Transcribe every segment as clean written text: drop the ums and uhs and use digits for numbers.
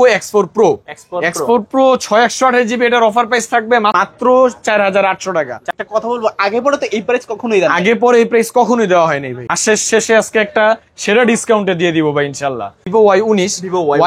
Poco X4 Pro। X4 Pro 6128GB, এটার offer price থাকবে মাত্র 4800 টাকা। একটা কথা বলবো, আগে পরে তো এই প্রাইস কখনোই দেন আগে পরে এই প্রাইস কখনোই দেওয়া হয়নি ভাই। মাসের শেষে আজকে একটা সেরা ডিসকাউন্টে দিয়ে দিব ভাই ইনশাআল্লাহ। Vivo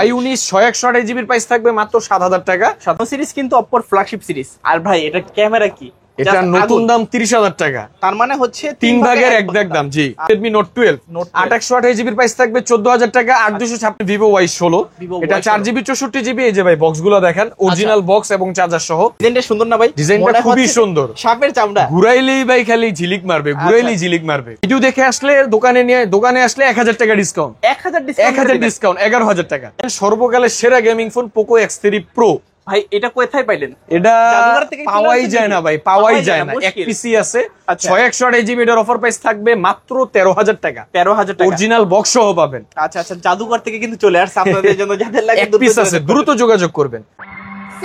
Y19 6128GB এর প্রাইস থাকবে মাত্র 7000 টাকা। 7 সিরিজ কিন্তু অপর ফ্ল্যাগশিপ সিরিজ। আর ভাই এটা ক্যামেরা কি, এটা নতুন দাম 30000 টাকা। তার মানে হচ্ছে 3 ভাগের 1 ভাগ দাম। জি, Redmi Note 12 8128GB এর প্রাইস থাকবে 14000 টাকা। 8256 Vivo Y16, এটা 4GB 64GB। এই যে ভাই বক্সগুলো দেখেন, অরিজিনাল বক্স এবং চার্জার সহ। ডিজাইনটা সুন্দর না ভাই? ডিজাইনটা খুবই সুন্দর, সাপের চামড়া। ঘুরাইলেই ভাই খালি ঝিলিক মারবে, ঘুরাইলেই ঝিলিক মারবে। ভিডিও দেখে আসলে দোকানে আসলে 1000 টাকা ডিসকাউন্ট। 1000 ডিসকাউন্ট 11000 টাকা। সর্বকালের সেরা gaming phone Poco X3 Pro। ভাই এটা কোথায় পাইলেন? এটা পাওয়াই যায় না ভাই, পাওয়াই যায় না। এক পিসি আছে 6128GB, এর অফার প্রাইস থাকবে মাত্র 13000 টাকা। 13000 টাকা অরিজিনাল বক্স সহ পাবেন। আচ্ছা আচ্ছা, জাদুঘর থেকে কিন্তু চলে আসছে আপনাদের জন্য, যাদের লাগে এক পিস আছে, দ্রুত যোগাযোগ করবেন।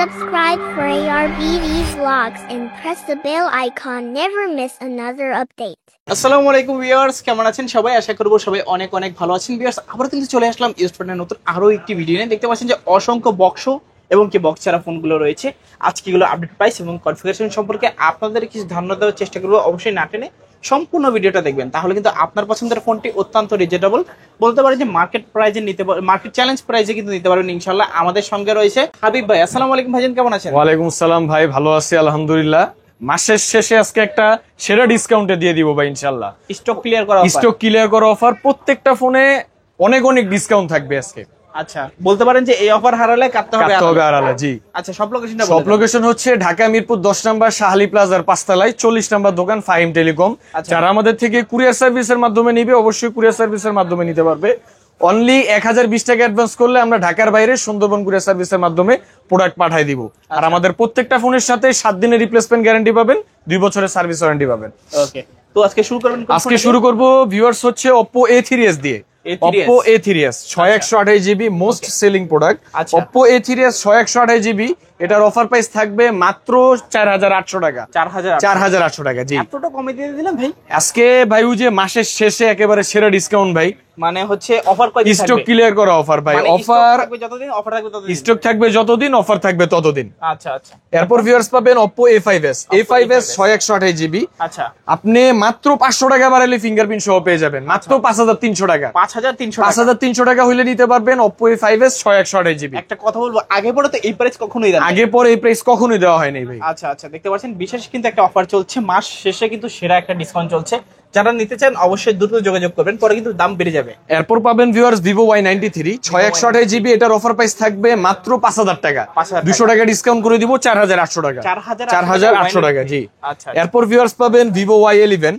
Subscribe for ARBD vlogs and press the bell icon. Never miss another update. আসসালামু আলাইকুম ভিউয়ার্স, কেমন আছেন সবাই? আশা করব সবাই অনেক অনেক ভালো আছেন। ভিউয়ার্স, আবার কিন্তু চলে আসলাম ইউজফোনের নতুন আরো একটি ভিডিও নিয়ে। দেখতে পাচ্ছেন যে অসংখ্য বক্স এবং কি বক্স ছাড়া ফোনগুলো রয়েছে। আজকে এগুলো আপডেট প্রাইস এবং কনফিগারেশন সম্পর্কে আপনাদের কিছু ধারণা দেওয়ার চেষ্টা করবো। অবশ্যই না টেনে সম্পূর্ণ ভিডিওটা দেখবেন, তাহলে কিন্তু আপনার পছন্দের ফোনটি অত্যন্ত রিজনেবল, বলতে পারেন যে মার্কেট প্রাইজে নিতে পারবেন, মার্কেট চ্যালেঞ্জ প্রাইজে কিন্তু নিতে পারবেন ইনশাআল্লাহ। আমাদের সঙ্গে রয়েছে হাবিব ভাই। আসসালামু আলাইকুম ভাইজান, কেমন আছেন? ওয়ালাইকুম আসসালাম ভাই, ভালো আছি আলহামদুলিল্লাহ। মাসের শেষে আজকে একটা সেরা ডিসকাউন্টে দিয়ে দিব ভাই ইনশাআল্লাহ। স্টক ক্লিয়ার করা অফার, স্টক ক্লিয়ার করা অফার, প্রত্যেকটা ফোনে অনেক অনেক ডিসকাউন্ট থাকবে আজকে। আচ্ছা, বলতে পারেন যে এই অফার হারালে কাটতে হবে আড়ালে। জি আচ্ছা, সব লোকেশনটা সব লোকেশন হচ্ছে ঢাকা মিরপুর 10 নম্বর শাহালি প্লাজার 5 তলায় 40 নম্বর দোকান ফাহিম টেলিকম। যারা আমাদের থেকে কুরিয়ার সার্ভিসের মাধ্যমে নিবে অবশ্যই কুরিয়ার সার্ভিসের মাধ্যমে নিতে পারবে। অনলি 1020 টাকা অ্যাডভান্স করলে আমরা ঢাকার বাইরে সুন্দরবন কুরিয়ার সার্ভিসের মাধ্যমে প্রোডাক্ট পাঠিয়ে দিব। আর আমাদের প্রত্যেকটা ফোনের সাথে 7 দিনের রিপ্লেসমেন্ট গ্যারান্টি পাবেন, 2 বছরের সার্ভিস ওয়ারেন্টি পাবেন। ওকে, তো আজকে শুরু করব ভিউয়ার্স হচ্ছে Oppo A3s দিয়ে। Oppo A3s 6128GB most selling product. Oppo A3s 6128GB, এটার অফার প্রাইস থাকবে মাত্র 4800 টাকা। 4800 টাকা। জি, এতটা কমে দিয়ে দিলাম ভাই আজকে ভাই। ওই যে মাসের শেষে একেবারে সেরা ডিসকাউন্ট ভাই, মানে হচ্ছে অফার কয়দিন থাকবে? স্টক ক্লিয়ার করা অফার ভাই। অফার থাকবে যতদিন, অফার থাকবে ততদিন, স্টক থাকবে যতদিন, অফার থাকবে ততদিন। আচ্ছা আচ্ছা। এরপর ভিউয়ার্স পাবেন Oppo A5s 6128GB। আচ্ছা, আপনি মাত্র 500 টাকা বাড়ালে ফিঙ্গারপ্রিন্ট সহ পেয়ে যাবেন মাত্র 5300 টাকা। 5300 টাকা হইলে নিতে পারবেন Oppo A5s 6128GB। একটা কথা বলবো, আগে পরে তো এই প্রাইস কখনোই দেন আগে পরে এই প্রাইস কখনোই দেওয়া হয়নি ভাই। আচ্ছা আচ্ছা, দেখতে পাচ্ছেন বিশেষ কিন্তু একটা অফার চলছে, মাস শেষে কিন্তু সেরা একটা ডিসকাউন্ট চলছে। যারা নিতে চান অবশ্যই দ্রুত যোগাযোগ করবেন, পরে কিন্তু দাম বেড়ে যাবে। এরপর পাবেন ভিউয়ার্স Vivo Y93 6128GB, এটার অফার প্রাইস থাকবে মাত্র 5000 টাকা। 200 টাকা ডিসকাউন্ট করে দিব, 4800 টাকা। 4800 টাকা। জি, আচ্ছা। এরপর ভিউয়ার্স পাবেন Vivo Y11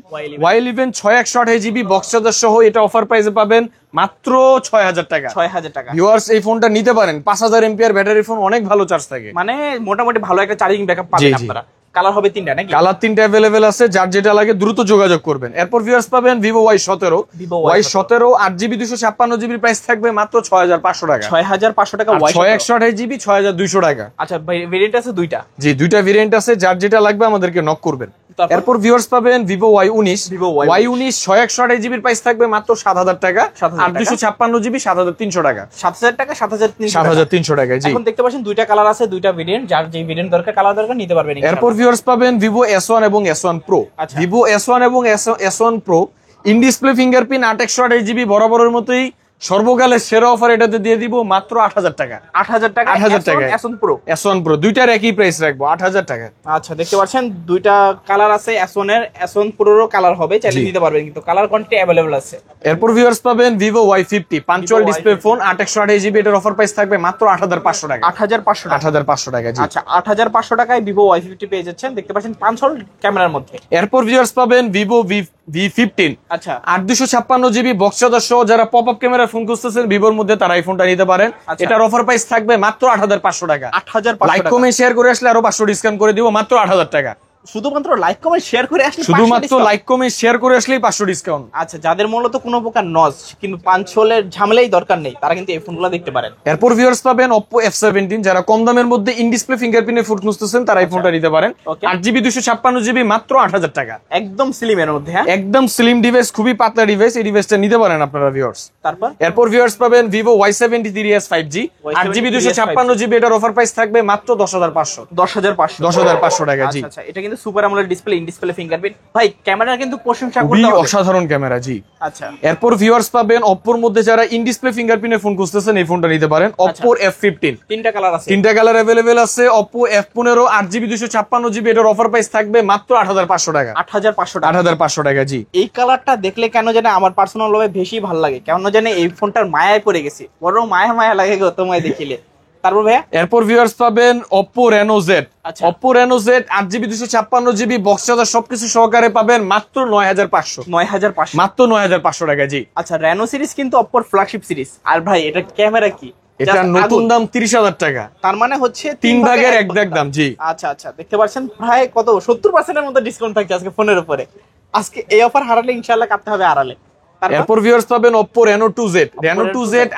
6128GB box charger সহ, এটা অফার প্রাইসে পাবেন মাত্র 6000 টাকা। 6000 টাকা। ভিউয়ার্স এই ফোনটা নিতে পারেন, 5000 এমপিআর ব্যাটারি ফোন, অনেক ভালো চার্জ থাকে, মানে মোটামুটি ভালো একটা চার্জিং ব্যাকআপ পাবেন আপনারা। কালার হবে 3টা নাকি? কালার 3টা अवेलेबल আছে, যার যেটা লাগে দ্রুত যোগাযোগ করবেন। এরপর ভিউয়ার্স পাবেন Vivo Y17 8GB 256GB, price থাকবে মাত্র 6500 টাকা। 6500 টাকা। 6128GB 6200 টাকা। আচ্ছা, ভেরিয়েন্ট আছে দুইটা? জি, দুইটা ভেরিয়েন্ট আছে, যার যেটা লাগবে আমাদেরকে নক করবেন। এরপর ভিউয়ার্স পাবেন Vivo Y19 6128GB, প্রাইস থাকবে মাত্র 7000 টাকা। 8256GB 7300 টাকা। 7000 টাকা 7300 টাকা। জি, এখন দেখতে পাচ্ছেন দুইটা কালার আছে, দুইটা ভেরিয়েন্ট, যার যে ভেরিয়েন্ট দরকার, কালার দরকার, নিতে পারবেন। এরপর ভিউয়ার্স পাবেন Vivo S1 এবং S1 Pro। Vivo S1 এবং S1 Pro in display fingerprint 8128GB, বরাবরের মতোই সর্বকালের সেরা অফার এটাতে দিয়ে দিব মাত্র 8000 টাকা। 8000 টাকা। S1 Pro দুইটার একই প্রাইস রাখবো, 8000 টাকা। আচ্ছা, দেখতে পাচ্ছেন দুইটা কালার আছে, S1 Pro এর কালার হবে, চাইলে নিতে পারবেন, কিন্তু কালার কোয়ান্টিটি अवेलेबल আছে। এরপর ভিউয়ার্স পাবেন Vivo Y50 punctual display phone 8128GB, এটার অফার প্রাইস থাকবে মাত্র 8500 টাকা। 8500 টাকা। জি, আচ্ছা, 8500 টাকায় Vivo Y50 পেয়ে যাচ্ছেন। দেখতে পাচ্ছেন পাঞ্চুয়াল ক্যামেরার মধ্যে। এরপর ভিউয়ার্স পাবেন Vivo V15 আচ্ছা 8256GB বক্স চার্জার সহ, যারা পপআপ ক্যামেরা ফোন খুঁজতেছেন ভিভোর মধ্যে, তারা এই ফোনটা নিতে পারেন। এটার অফার প্রাইস থাকবে মাত্র 8500 টাকা। 8500 লাইক কমেন্ট শেয়ার করে আসলে আরো 500 ডিসকাউন্ট করে দিব, মাত্র 8000 টাকা। শুধুমাত্র লাইক কমেন্ট শেয়ার করে আসলে শুধুমাত্র লাইক কমেন্ট শেয়ার করে আসলেই 500 ডিসকাউন্ট। আচ্ছা, যাদের মূলত কোনো প্রকার নজ কিন্তু পাঞ্চলের ঝামেলাই দরকার নেই, তারা কিন্তু এই ফোনগুলো দেখতে পারেন। এরপর ভিউয়ার্স পাবেন Oppo F17, যারা কম দামের মধ্যে ইন ডিসপ্লে ফিঙ্গারপ্রিন্টের ফোন খুঁজতেছেন তারা এই ফোনটা নিতে পারেন। 8GB 256GB মাত্র 8000 টাকা, একদম স্লিমের মধ্যে। হ্যাঁ, একদম স্লিম ডিভাইস, খুবই পাতলা ডিভাইস, এই ডিভাইসটা নিতে পারেন আপনারা ভিউয়ার্স। এরপর ভিউয়ার্স পাবেন Vivo Y73s 5G 8GB 256GB, এটার অফার প্রাইস থাকবে মাত্র 10500 টাকা। জি আচ্ছা, এটা কিন্তু super AMOLED display, in display fingerprint. ভাই ক্যামেরা কিন্তু প্রশংসা করতে খুবই হবে, অসাধারণ ক্যামেরা। জি আচ্ছা। এরপর ভিউয়ার্স পাবেন Oppo এর মধ্যে যারা ইন ডিসপ্লে ফিঙ্গারপ্রিন্টের ফোন খুঁজতেছেন এই ফোনটা নিতে পারেন। Oppo F15, তিনটা কালার আছে, তিনটা কালার अवेलेबल আছে। Oppo F15 8GB 256GB, এটার অফার প্রাইস থাকবে মাত্র 8500 টাকা। 8500 টাকা। জি এই কালারটা দেখলে কেন জানে আমার পার্সোনাল ভাবে বেশি ভালো লাগে, কেন জানে এই ফোনটার মায়ায় পড়ে গেছি, বড় মায়া লাগে গো তোমায় দেখিলে। তারপর ভাইয়া এরপর ভিউয়ার্স পাবেন Oppo Reno Z। আচ্ছা। Oppo Reno Z 8GB 256GB box charger সবকিছু সহকারে পাবেন মাত্র 9500 মাত্র 9500 টাকা। জি আচ্ছা, Reno সিরিজ কিন্তু Oppo ফ্ল্যাগশিপ সিরিজ। আর ভাই এটা ক্যামেরা কি, এটা নতুন দাম 30000 টাকা, তার মানে হচ্ছে 3 ভাগের 1 ভাগ দাম। জি আচ্ছা, দেখতে পাচ্ছেন প্রায় কত 70% এর মতো ডিসকাউন্ট থাকছে আজকে ফোনের উপরে। আজকে এই অফার হারালে ইনশাআল্লাহ কাটতে হবে আড়ালে। এরপর ভিউয়ার্স পাবেন Oppo Reno 2Z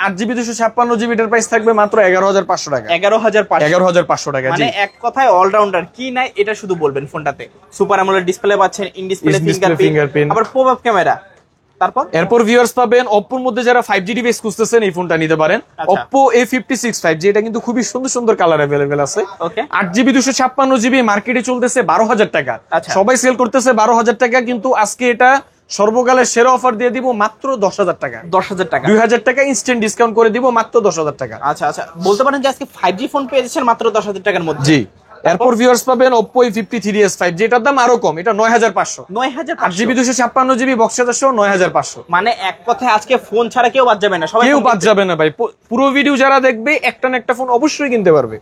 8GB 256GB, এটার প্রাইস থাকবে মাত্র 11500 টাকা। 11500 টাকা। জি মানে এক কথায় অলরাউন্ডার, কি নাই এটা শুধু বলবেন ফোনটাতে। সুপার অ্যামোলেড ডিসপ্লে পাচ্ছেন, ইন ডিসপ্লে ফিঙ্গারপ্রিন্ট, আবার পপআপ ক্যামেরা। এরপর ভিউয়ার্স পাবেন Oppo এর মধ্যে যারা 5G ডিভাইস খুঁজতেছেন এই ফোনটা নিতে পারেন। Oppo A56 5G, এটা কিন্তু খুবই সুন্দর কালার अवेलेबल আছে। 8GB 256GB মার্কেটে চলতেছে 12000 টাকা, সবাই সেল করতেছে 12000 টাকা, কিন্তু আজকে এটা সর্বকালের সেরা অফার দিয়ে দিব মাত্র 10000 টাকা। 2000 টাকা ইনস্ট্যান্ট ডিসকাউন্ট করে দিব মাত্র 10000 টাকা। আচ্ছা, বলতে পারেন যে আজকে 5G ফোন পেয়ে যাচ্ছেন মাত্র 10000 টাকার মধ্যে। জি এরপর ভিউয়ার্স পাবেন Oppo A53s 5G, এটার দাম আরো কম, এটা 9500। 8GB 256GB বক্স চার্জার সহ 9500। মানে এক কথায় আজকে ফোন ছাড়া কেউ বাদ যাবে না, কেউ বাদ যাবে না ভাই। পুরো ভিডিও যারা দেখবে একটা না একটা ফোন অবশ্যই কিনতে পারবে।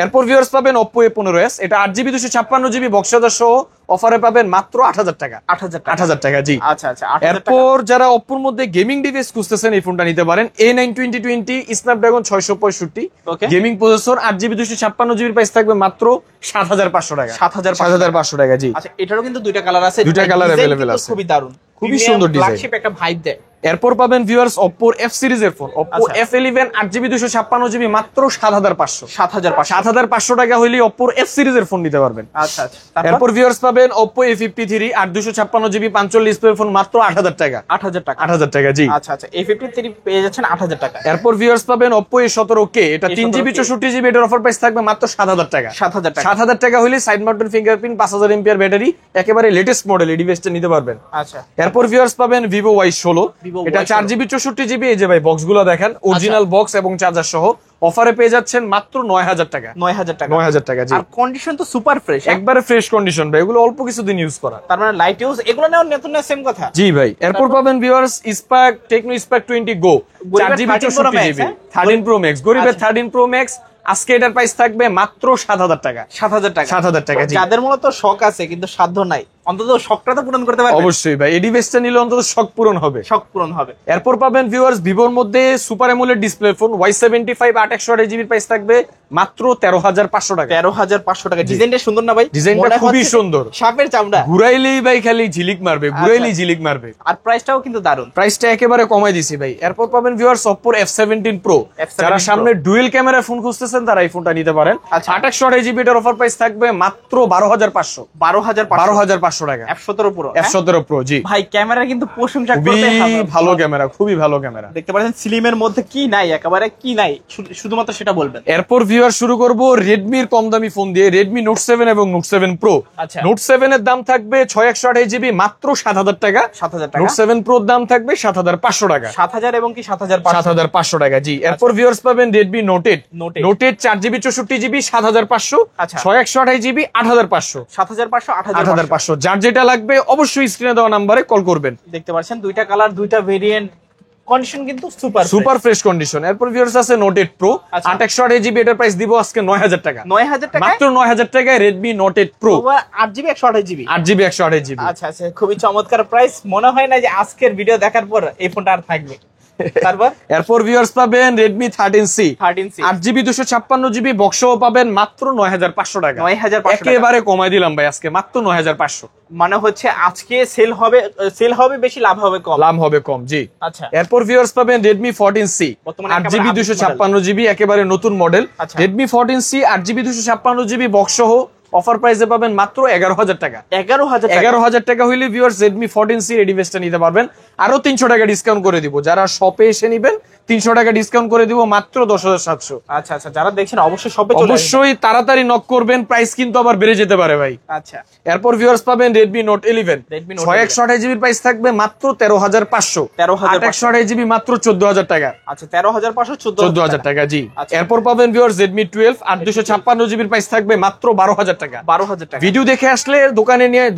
এরপর ভিউয়ার্স পাবেন Oppo A15s, এটা 8GB 256GB বক্স চার্জার সহ অফারে পাবেন মাত্র 8000 টাকা। 8000 টাকা। জি আচ্ছা, এরপর যারা Oppo এর মধ্যে গেমিং ডিভাইস খুঁজতেছেন এই ফোনটা নিতে পারেন। A9 2020 Snapdragon 665 gaming processor, 8GB 256GB, price থাকবে মাত্র 7500 টাকা। 7500 টাকা। জি আচ্ছা, এটারও কিন্তু দুইটা কালার আছে, দুইটা কালার अवेलेबल আছে, খুবই দারুণ, খুবই সুন্দর ডিজাইন, ফ্ল্যাগশিপ একটা ভাইব দেয়। এরপর পাবেন ভিউয়ার্স Oppo F সিরিজের phone, Oppo F11 8GB 256GB মাত্র 7500 টাকা হইলে Oppo F সিরিজের ফোন নিতে পারবেন। আচ্ছা, এরপর ভিউয়ার্স পাবেন Oppo A53 8/256GB 5 display phone মাত্র 8000 টাকা। 8000 টাকা। জি আচ্ছা, A53 পেয়ে যাচ্ছেন 8000 টাকা। এরপর ভিউয়ার্স পাবেন Oppo A17K, এটা 3GB 64GB, এটার অফার প্রাইস থাকবে মাত্র 7000 টাকা। 7000 টাকা হইলে side mounted fingerprint 5000 mAh battery, একেবারে লেটেস্ট মডেল এই ডিভাইসটা নিতে পারবেন। আচ্ছা, এরপর ভিউয়ার্স পাবেন Vivo Y16, এটা 4GB 64GB, এই যে ভাই বক্সগুলো দেখেন, অরিজিনাল বক্স এবং চার্জার সহ অফারে পেয়ে যাচ্ছেন মাত্র 9000 টাকা। 9000 টাকা। জি আর কন্ডিশন তো সুপার ফ্রেশ, একবারে ফ্রেশ কন্ডিশন ভাই, এগুলো অল্প কিছুদিন ইউজ করা, তার মানে লাইট ইউজ, এগুলো নেওয়ার নতুন না সেম কথা। জি ভাই। এরপর পাবেন viewers Spark Tecno Spark 20 Go 4GB 64GB 13 Pro Max, গরিবের 13 Pro Max, আজকে এটার প্রাইস থাকবে মাত্র 7000 টাকা। 7000 টাকা। জি যাদের মূলত শখ আছে কিন্তু সাধ্য নাই, অন্তত শখটা তো পূরণ করতে পারবে। অবশ্যই ভাই, এই ডিভাইসটা নিলে অন্তত শখ পূরণ হবে। এরপর পাবেন ভিউয়ার্স ভিভোর মধ্যে super AMOLED display phone Y75 8/128GB, price থাকবে মাত্র 13500 টাকা। 13500 টাকা। ডিজাইনটা সুন্দর না ভাই? ডিজাইনটা খুবই সুন্দর, সাপের চামড়া, ঘুরাইলেই ভাই খালি ঝিলিক মারবে, ঘুরাইলেই ঝিলিক মারবে। আর প্রাইসটাও কিন্তু দারুন, প্রাইসটা একেবারে কমাই দিছি ভাই। এরপর পাবেন ভিউয়ার্স Oppo F17 Pro, যারা সামনে ডুয়েল ক্যামেরা ফোন খুঁজতেছেন তারা এই ফোনটা নিতে পারেন। 8/128GB, এটার অফার প্রাইস থাকবে মাত্র 12500 টাকা। F17 Pro। জি ভাই ক্যামেরা কিন্তু প্রশংসা করতে হবে, ভালো ক্যামেরা, খুবই ভালো ক্যামেরা। দেখতে পাচ্ছেন স্লিমের মধ্যে কি নাই, একেবারে কি নাই, শুধুমাত্র সেটা বলবেন। এরপর ভিউয়ার শুরু করব Redmi এর কম দামি ফোন দিয়ে, Redmi Note 7 এবং Note 7 Pro। Note 7 এর দাম থাকবে 6128GB মাত্র 7000 টাকা। Note 7 Pro এর দাম থাকবে 7500 টাকা। 7000 এবং কি 7500 টাকা। জি এরপর ভিউয়ার্স পাবেন Redmi Note 8 4GB 64GB 7500, 6128GB 8500। 8500 যার যেটা লাগবে অবশ্যই স্ক্রিনে দেওয়া নম্বরে কল করবেন। দেখতে পাচ্ছেন দুইটা কালার, দুইটা ভেরিয়েন্ট, কন্ডিশন কিন্তু সুপার ফ্রেশ কন্ডিশন। এরপর ভিউয়ার্স আছে Note 8 Pro 8/128GB, এটার প্রাইস দিব আজকে 9000 টাকা। 9000 টাকা, মাত্র 9000 টাকায় Redmi Note 8 Pro 8GB 128GB। 8GB 128GB। আচ্ছা, খুবই চমৎকার প্রাইস। মনে হয় না যে আজকের ভিডিও দেখার পর এই ফোনটা আর থাকবে। তারপর এরপর ভিউয়ার্স পাবেন Redmi 13C 13C 8GB 256GB বক্সও পাবেন মাত্র 9500 টাকা। 9500 টাকা। একেবারে কমাই দিলাম ভাই আজকে মাত্র 9500। মানে হচ্ছে আজকে সেল হবে বেশি, লাভ হবে কম। লাভ হবে কম, জি। আচ্ছা, এরপর ভিউয়ার্স পাবেন রেডমি 14C বর্তমানে 8GB একেবারে 256GB একেবারে নতুন মডেল। আচ্ছা। Redmi 14C 8GB 256GB box সহ অফার প্রাইসে পাবেন মাত্র 11000 টাকা। 11000 টাকা। 11000 টাকা হইলে ভিউয়ার্স রেডমি 14C এই ডিভাইসটা নিতে পারবেন। আরো 300 টাকা ডিসকাউন্ট করে দিব, যারা শপে এসে নেবেন 300 টাকা ডিসকাউন্ট করে দিব মাত্র 10700। আচ্ছা আচ্ছা, যারা দেখছেন অবশ্যই শপে চলে আসবেন। অবশ্যই তাড়াতাড়ি নক করবেন, প্রাইস কিন্তু আবার বেড়ে যেতে পারে ভাই। আচ্ছা, এরপর ভিউয়ার্স পাবেন Redmi Note 11 Redmi Note 6128GB price থাকবে মাত্র 13500। 13500 6128GB মাত্র 14000 টাকা। আচ্ছা 13500 14000 টাকা, জি। আচ্ছা। এরপর পাবেন ভিউয়ার্স Redmi 12 8256GB প্রাইস থাকবে মাত্র 12000 টাকা। 12000 টাকা। ভিডিও দেখে আসলে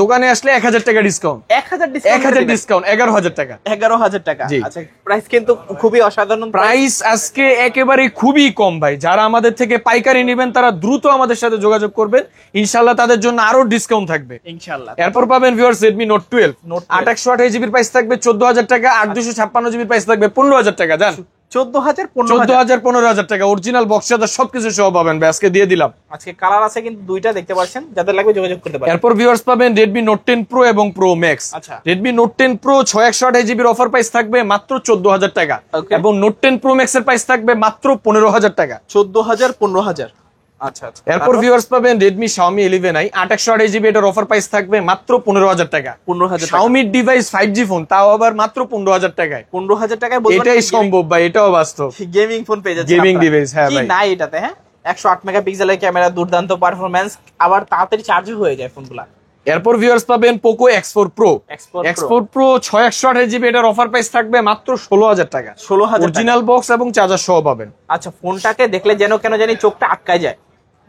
দোকানে আসলে 1000 টাকা ডিসকাউন্ট। 1000 ডিসকাউন্ট 11000 টাকা। 11000 টাকা। জি। আচ্ছা, প্রাইস কিন্তু খুবই অসাধারণ প্রাইস আজকে একেবারে খুবই কম ভাই। যারা আমাদের থেকে পাইকারি নেবেন তারা দ্রুত আমাদের সাথে যোগাযোগ করবেন, ইনশাআল্লাহ তাদের জন্য আরো ডিসকাউন্ট থাকবে ইনশাআল্লাহ। এরপর পাবেন viewers Redmi Note 12 Note 12 8128GB price থাকবে 14000 টাকা। 8256GB প্রাইস থাকবে 15000 টাকা। জান 14000 14000 15000 টাকা অরিজিনাল বক্স চার্জার সবকিছু সহ পাবেন ভাই, আজকে দিয়ে দিলাম। আজকে কালার আছে কিন্তু দুইটা, দেখতে পাচ্ছেন, যাদের লাগবে যোগাযোগ করতে পারেন। এরপর ভিউয়ার্স পাবেন Redmi Note 10 Pro এবং Pro Max। আচ্ছা। Redmi Note 10 Pro 6128GB এর অফার প্রাইস থাকবে মাত্র 14000 টাকা Okay. এবং Note 10 Pro Max এর প্রাইস থাকবে মাত্র 15000 টাকা। 14000 15000। আচ্ছা আচ্ছা। এরপর ভিউয়ার্স পাবেন Redmi Xiaomi 11i 8128GB এটার অফার প্রাইস থাকবে মাত্র 15000 টাকা। 15000 টাকা। Xiaomi ডিভাইস 5G ফোন, তাও আবার মাত্র 15000 টাকায়। 15000 টাকায় বলবেন এটাই সম্ভব ভাই, এটাও বাস্তব। গেমিং ফোন পেয়ে যাচ্ছেন। Gaming আপনারা। device, হ্যাঁ কি ভাই। নাই এটাতে, হ্যাঁ 108 মেগাপিক্সেলের ক্যামেরা, দুর্দান্ত পারফরম্যান্স, আবার তাড়াতাড়ি চার্জও হয়ে যায় ফোনগুলা। এরপর ভিউয়ার্স পাবেন Poco X4 Pro X4 X4 Pro 6128GB এটার অফার প্রাইস থাকবে মাত্র 16000 টাকা। 16000 টাকা। অরিজিনাল বক্স এবং চার্জার সহ পাবেন। আচ্ছা, ফোনটাকে দেখলে যেন কেন জানি চোখটা আটকায় যায়,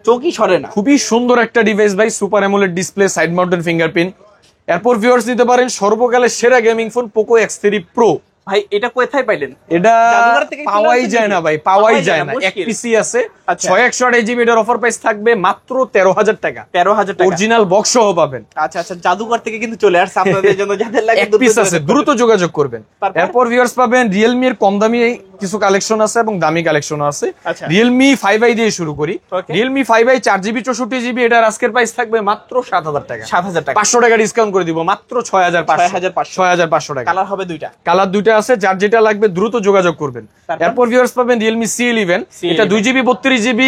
চোখই সরে না। খুবই সুন্দর একটা ডিভাইস ভাই, super AMOLED display, side mounted fingerprint. এরপর ভিউয়ার্স নিতে পারেন সর্বকালের সেরা gaming phone Poco X3 Pro। ভাই এটা কোথায় পাইলেন? এটা জাদুঘর থেকে কিনে পাওয়াই আনছেন যায় না নাকি? ভাই, পাওয়াই যায় না। এক মুশকিল। পিসি আছে আচ্ছা। 6128GB এটার অফার প্রাইস থাকবে মাত্র 13000 টাকা। 13000 টাকা। অরিজিনাল বক্স সহ পাবেন। আচ্ছা আচ্ছা, জাদুঘর থেকে কিন্তু চলে আসছে আপনাদের জন্য, যাদের লাগে এক পিস আছে, দ্রুত যোগাযোগ করবেন। তারপর? এরপর ভিউয়ার্স পাবেন Realme এর কম দামি কিছু কালেকশন আছে এবং দামি কালেকশন আছে। আচ্ছা। Realme 5i দিয়ে শুরু করি। Okay. Realme 5i 4GB 64GB এটার আজকের প্রাইস থাকবে মাত্র 7000 টাকা। 7000 টাকা। 500 টাকা ডিসকাউন্ট করে দিব মাত্র 6500। 6500 টাকা। কালার হবে দুইটা। কালার দুইটা আছে, যার যেটা লাগবে দ্রুত যোগাযোগ করবেন। তারপর? এরপর ভিউয়ার্স পাবেন Realme C11 এটা 2GB 32GB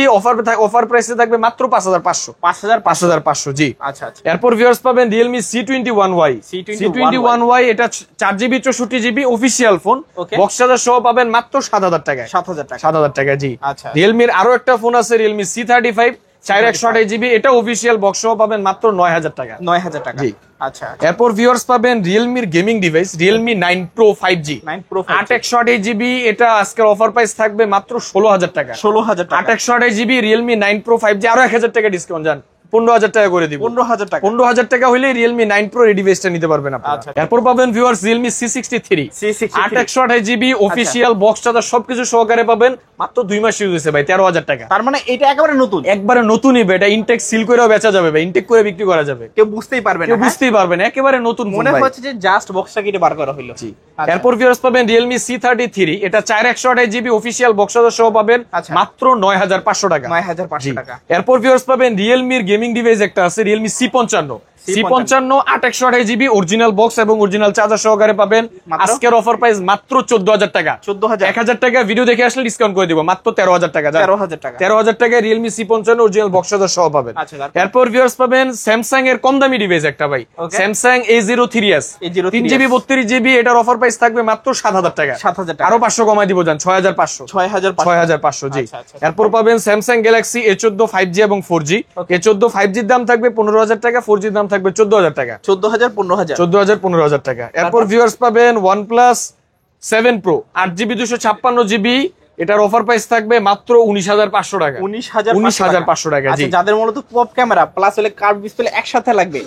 অফার প্রাইসে থাকবে মাত্র 5500। 5500। জি। আচ্ছা আচ্ছা। এরপর ভিউয়ার্স পাবেন Realme C21y C21y এটা 4GB 64GB official phone, Okay. Box charger সহ পাবেন মাত্র 7000 টাকায়। 7000 টাকা। 7000 টাকা, জি। আচ্ছা। Realme এর আরো একটা ফোন আছে Realme C35 4128GB এটা অফিশিয়াল বক্স সহ পাবেন মাত্র 9000 টাকা। 9000 টাকা। জি। আচ্ছা। এরপর ভিউয়ার্স পাবেন Realme এর gaming device Realme 9 Pro 5G 9 Pro 5G 8128GB এটা আজকের অফার প্রাইস থাকবে মাত্র 16000 টাকা। 16000 টাকা। 8128GB Realme 9 Pro 5G আরো 1000 টাকা ডিসকাউন্ট, জান 15000 টাকা করে দিব। 15000 টাকা। 15000 টাকা হইলে Realme 9 Pro এই ডিভাইসটা নিতে পারবেন আপনারা। আচ্ছা। এরপর পাবেন viewers Realme C63 8128GB official box charger সবকিছু সহকারে পাবেন মাত্র 2 মাস ইউজ হয়েছে ভাই, 13000 টাকা। তার মানে এটা একেবারে নতুন, একবারে নতুনই ভাই, এটা ইনটেক সিল করেও বেচা যাবে ভাই, ইনটেক করে বিক্রি করা যাবে, কেউ বুঝতেই পারবে না। কেউ বুঝতেই পারবে না, একেবারে নতুন ফোন মনে ভাই। হচ্ছে যে জাস্ট বক্সটা কেটে বার করা হলো। জি। আচ্ছা। এরপর ভিউয়ার্স পাবেন Realme C33 এটা 4128GB অফিশিয়াল বক্স চার্জার সহ পাবেন আচ্ছা। মাত্র 9500 টাকা। 9500 জি। টাকা। এরপর ভিউয়ার্স পাবেন Realme এর গেমিং ডিভাইস একটা আছে Realme C55 8128GB original box এবং অরিজিনাল চার্জার সহকারে পাবেন মাত্র? আজকের অফার প্রাইস মাত্র 14000 টাকা। 14000 1000 টাকা ভিডিও দেখে আসলে ডিসকাউন্ট করে দিব মাত্র 13000 টাকা। 13000 টাকা। 13000 টাকায় Realme C55 original box charger সহ পাবেন। আচ্ছা, তারপর? এরপর ভিউয়ার্স পাবেন Samsung এর কম দামি ডিভাইস একটা ভাই Okay. Samsung A03s A03s 3GB 32GB এটার অফার প্রাইস থাকবে মাত্র 7000 টাকা। 7000 টাকা। আরো 500 কমাই দিব, জান 6500। 6500, জি। আচ্ছা, আচ্ছা। এরপর পাবেন Samsung Galaxy A14 5G এবং 4G Okay. A14 5G এর দাম থাকবে 15000 টাকা, 4G এর দাম থাকবে 14000 টাকা। 14000 15000। 14000 15000 টাকা। এরপর ভিউয়ার্স পাবেন OnePlus 7 Pro 8GB 256GB এটার অফার প্রাইস থাকবে মাত্র 19500 টাকা। 19500 19500 টাকা, জি। আচ্ছা, যাদের মূলত পপ ক্যামেরা প্লাস হলে কার্ভ ডিসপ্লে একসাথে লাগবে,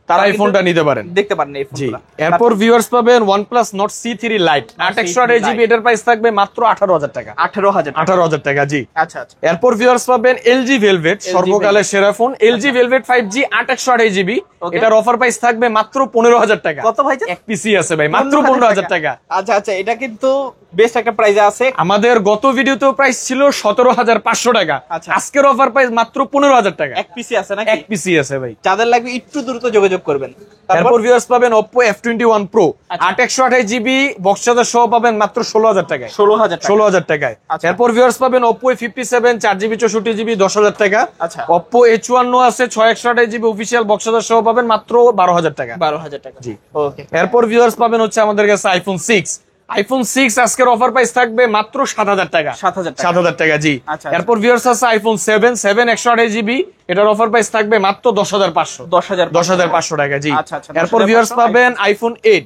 তারা এই ফোনটা নিতে পারেন, দেখতে পারেন এই জি। ফোনগুলো। এরপর ভিউয়ার্স পাবেন OnePlus Nord C3 Lite 8/128GB, এটার প্রাইস থাকবে মাত্র 18,000 টাকা। 18,000 18,000 টাকা, জি। আচ্ছা আচ্ছা। এরপর ভিউয়ার্স পাবেন LG Velvet, সর্বকালের সেরা phone LG Velvet 5G 8/128GB, Okay. এটার অফার প্রাইস থাকবে মাত্র 15,000 টাকা। কত ভাইজান? এক পিসি আছে ভাই, মাত্র 15,000 টাকা। আচ্ছা আচ্ছা, এটা কিন্তু বেস্ট একটা প্রাইসে আছে। আমাদের গত ভিডিওতেও প্রাইস ছিল 17,500 টাকা, আচ্ছা। আজকের অফার প্রাইস মাত্র 15,000 টাকা। এক পিসি আছে নাকি? এক পিসি আছে ভাই। যাদের লাগবে একটু দ্রুত যোগাযোগ করবেন। এরপর ভিউয়ার্স পাবেন Oppo F21 Pro আচ্ছা। 8/128GB, বক্স চার্জার সহ পাবেন মাত্র 16,000 টাকায়। 16,000 টাকা। 16,000 টাকায়। আচ্ছা। এরপর ভিউয়ার্স পাবেন Oppo A57 4GB 64GB 10,000 টাকা। আচ্ছা। Oppo A51 আছে 6/128GB অফিশিয়াল বক্স চার্জার সহ পাবেন মাত্র 12,000 টাকা। 12,000 টাকা। জি। ওকে। এরপর ভিউয়ার্স পাবেন হচ্ছে আমাদের কাছে iPhone 6 আজকের অফার প্রাইস থাকবে মাত্র 7,000 টাকা। 7,000 টাকা। 7,000 টাকা, জি। আচ্ছা। এরপর ভিউয়ার্স আছে iPhone 7 128GB, এটার অফার প্রাইস থাকবে মাত্র 10,500। 10,500 টাকা, জি। আচ্ছা, আচ্ছা, এরপর 10,500 ভিউয়ার্স পাবেন iPhone 8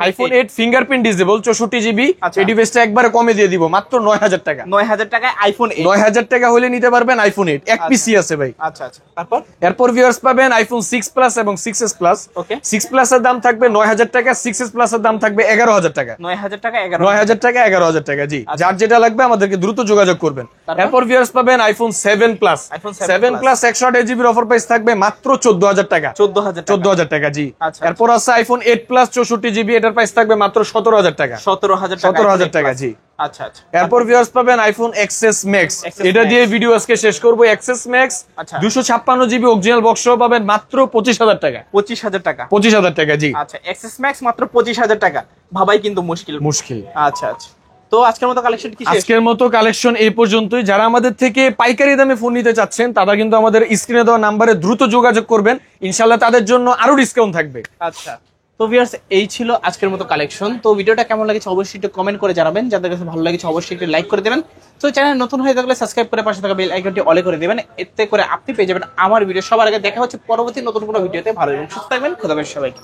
iPhone 8 fingerprint disable 64GB, আচ্ছা। এই ডিভাইসটা একবারে কমে দিয়ে দিব মাত্র 9,000 টাকা। 9,000 টাকায় iPhone 8। 9,000 টাকা হলে নিতে পারবেন iPhone 8, এক আচ্ছা। পিসি আছে ভাই। আচ্ছা আচ্ছা। তারপর এরপর ভিউয়ার্স পাবেন iPhone 6 Plus এবং 6s Plus। ওকে। 6 Plus এর দাম থাকবে 9,000 টাকা, 6s Plus এর দাম থাকবে 11,000 টাকা। 9,000 টাকা 11,000 9,000 টাকা 11,000 টাকা, জি। আচ্ছা। যার যেটা লাগবে আমাদেরকে দ্রুত যোগাযোগ করবেন। তারপর? এরপর ভিউয়ার্স পাবেন iPhone 7 Plus। iPhone 7 Plus 128GB এর অফার প্রাইস থাকবে মাত্র 14,000 টাকা। 14,000 টাকা। 14,000 টাকা, জি। আচ্ছা। এরপর আছে iPhone 8 Plus 64GB, এটার প্রাইস থাকবে মাত্র 17,000 টাকা। 17,000 টাকা। 17,000 টাকা, জি। আচ্ছা আচ্ছা। এরপর ভিউয়ার্স পাবেন iPhone XS Max, XS এটা Max। দিয়ে ভিডিও আজকে শেষ করব। XS Max আচ্ছা। 256GB অরিজিনাল বক্স সহ পাবেন মাত্র 25,000 টাকা। 25,000 টাকা। 25,000 টাকা, জি। আচ্ছা, XS Max মাত্র 25,000 টাকা, ভাবাই কিন্তু মুশকিল। মুশকিল। আচ্ছা আচ্ছা। তো আজকের মতো কালেকশন কি শেষ? আজকের মতো কালেকশন এই পর্যন্তই। যারা আমাদের থেকে পাইকারি দামে ফোন নিতে চাচ্ছেন তারা কিন্তু আমাদের স্ক্রিনে দেওয়া নাম্বারে দ্রুত যোগাযোগ করবেন, ইনশাআল্লাহ তাদের জন্য আরো ডিসকাউন্ট থাকবে। আচ্ছা। তো ভিউয়ার্স, এই ছিল আজকের মতো কালেকশন। তো ভিডিওটা কেমন লাগছে অবশ্যই একটু কমেন্ট করে জানাবেন, যাদের কাছে ভালো লাগছে অবশ্যই একটু লাইক করে দেবেন। তো চ্যানেল নতুন হয়ে থাকলে সাবস্ক্রাইব করে পাশে থাকা বেল আইকনটি অলে করে দেবেন, এতে করে আপনি পেয়ে যাবেন আমার ভিডিও সবার আগে। দেখা হচ্ছে পরবর্তী নতুন কোনো ভিডিওতে। ভালো এবং সুস্থ থাকবেন, খোদা হাফেজ সবাইকে।